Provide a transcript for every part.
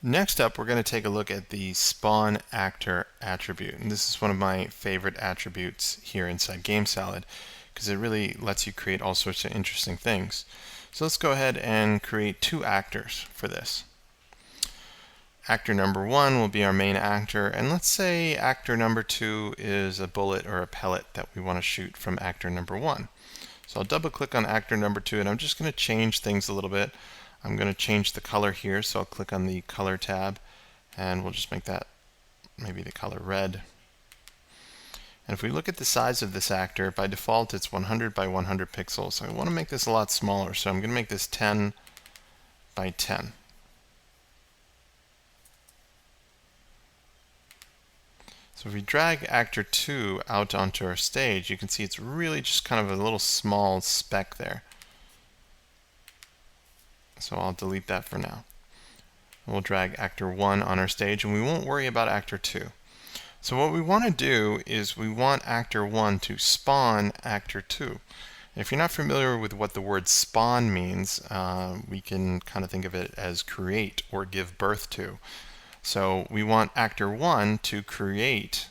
Next up, we're going to take a look at the spawn actor attribute. And this is one of my favorite attributes here inside GameSalad because it really lets you create all sorts of interesting things. So let's go ahead and create two actors for this. Actor number one will be our main actor, and let's say actor number two is a bullet or a pellet that we want to shoot from actor number one. So I'll double click on actor number two, and I'm just going to change things a little bit. I'm going to change the color here, so I'll click on the color tab, and we'll just make that maybe the color red. And if we look at the size of this actor, by default it's 100 by 100 pixels. So I want to make this a lot smaller, so I'm going to make this 10 by 10. So if we drag actor 2 out onto our stage, you can see it's really just kind of a little small speck there. So I'll delete that for now. We'll drag actor 1 on our stage, and we won't worry about actor 2. So what we want to do is we want actor 1 to spawn actor 2. If you're not familiar with what the word spawn means, we can kind of think of it as create or give birth to. So we want actor 1 to create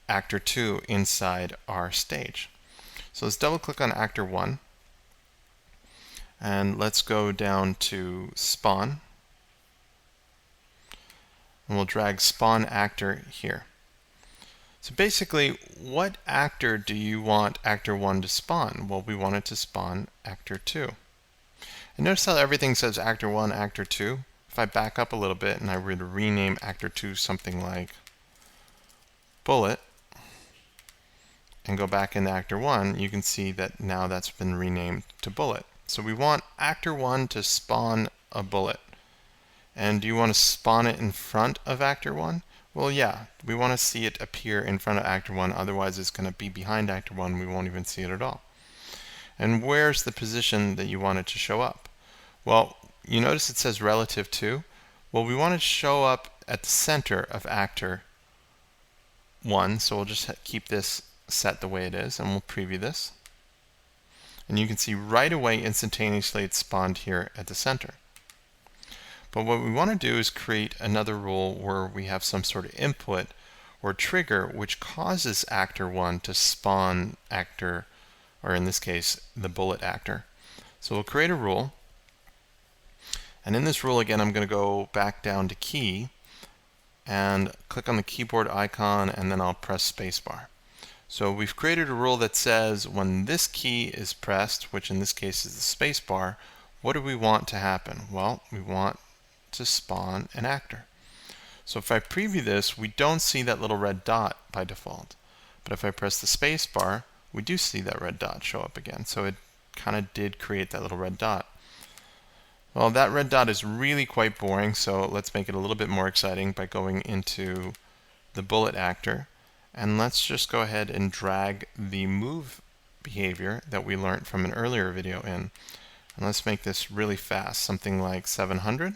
actor 2 inside our stage. So let's double click on actor 1, and let's go down to spawn, and we'll drag spawn actor here. So basically, what actor do you want actor 1 to spawn? Well, we want it to spawn actor 2. And notice how everything says actor 1, actor 2. If I back up a little bit and I were to rename actor 2 something like bullet and go back into actor 1, you can see that now that's been renamed to bullet. So we want actor 1 to spawn a bullet. And do you want to spawn it in front of actor 1? Well, yeah, we want to see it appear in front of actor 1, otherwise it's going to be behind actor 1, we won't even see it at all. And where's the position that you want it to show up? Well, you notice it says relative to. Well, we want it to show up at the center of actor 1, so we'll just keep this set the way it is, and we'll preview this. And you can see right away, instantaneously, it's spawned here at the center. But what we want to do is create another rule where we have some sort of input or trigger which causes actor 1 to spawn actor, or in this case, the bullet actor. So we'll create a rule. And in this rule, again, I'm going to go back down to key and click on the keyboard icon, and then I'll press spacebar. So we've created a rule that says when this key is pressed, which in this case is the spacebar, what do we want to happen? Well, we want to spawn an actor. So if I preview this, we don't see that little red dot by default. But if I press the spacebar, we do see that red dot show up again. So it kind of did create that little red dot. Well, that red dot is really quite boring, so let's make it a little bit more exciting by going into the bullet actor. And let's just go ahead and drag the move behavior that we learned from an earlier video in. And let's make this really fast, something like 700.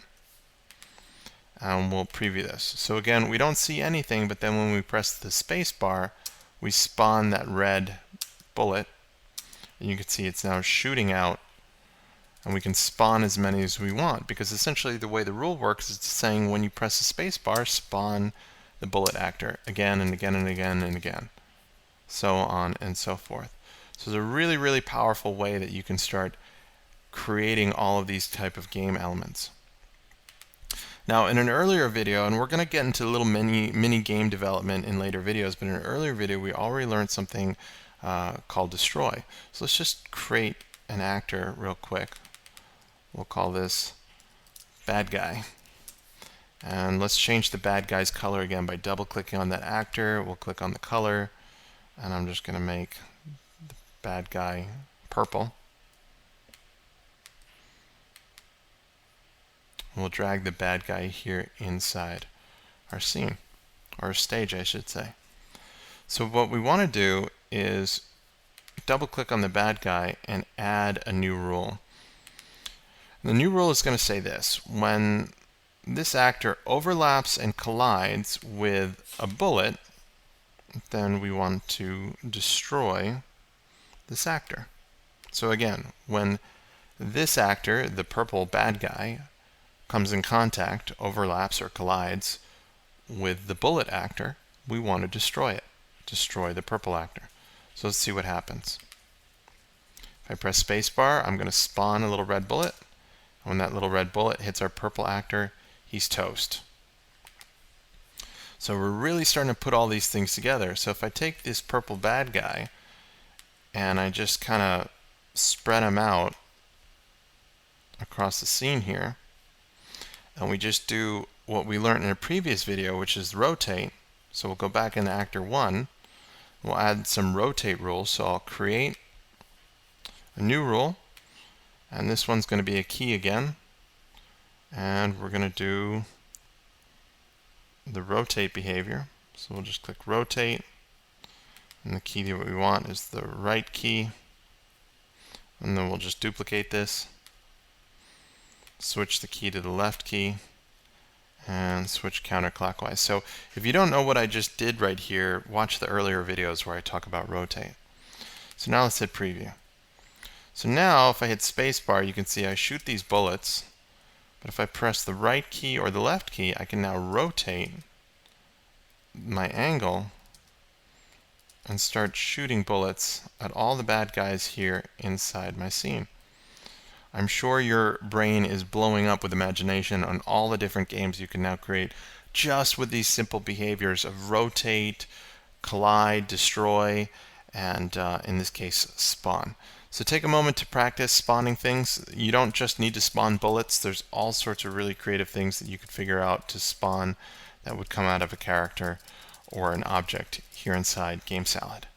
And we'll preview this. So again, we don't see anything, but then when we press the space bar, we spawn that red bullet. And you can see it's now shooting out. And we can spawn as many as we want, because essentially the way the rule works is it's saying when you press the space bar, spawn the bullet actor again and again and again and again, so on and so forth. So it's a really, really powerful way that you can start creating all of these type of game elements. Now, in an earlier video, and we're going to get into a little mini game development in later videos, but in an earlier video we already learned something called destroy. So let's just create an actor real quick. We'll call this bad guy. And let's change the bad guy's color again by double clicking on that actor. We'll click on the color, and I'm just going to make the bad guy purple. We'll drag the bad guy here inside our scene, or stage I should say. So what we want to do is double click on the bad guy and add a new rule. The new rule is going to say this: when this actor overlaps and collides with a bullet, then we want to destroy this actor. So again, when this actor, the purple bad guy, comes in contact, overlaps or collides with the bullet actor, we want to destroy it. Destroy the purple actor. So let's see what happens. If I press spacebar, I'm going to spawn a little red bullet. When that little red bullet hits our purple actor, he's toast. So we're really starting to put all these things together. So if I take this purple bad guy and I just kind of spread him out across the scene here, and we just do what we learned in a previous video, which is rotate. So we'll go back into actor 1. We'll add some rotate rules. So I'll create a new rule, and this one's going to be a key again, and we're going to do the rotate behavior. So we'll just click rotate, and the key that we want is the right key, and then we'll just duplicate this, switch the key to the left key, and switch counterclockwise. So if you don't know what I just did right here, watch the earlier videos where I talk about rotate. So now let's hit preview. So now if I hit spacebar, you can see I shoot these bullets, but if I press the right key or the left key, I can now rotate my angle and start shooting bullets at all the bad guys here inside my scene. I'm sure your brain is blowing up with imagination on all the different games you can now create just with these simple behaviors of rotate, collide, destroy, and in this case, spawn. So take a moment to practice spawning things. You don't just need to spawn bullets. There's all sorts of really creative things that you could figure out to spawn that would come out of a character or an object here inside Game Salad.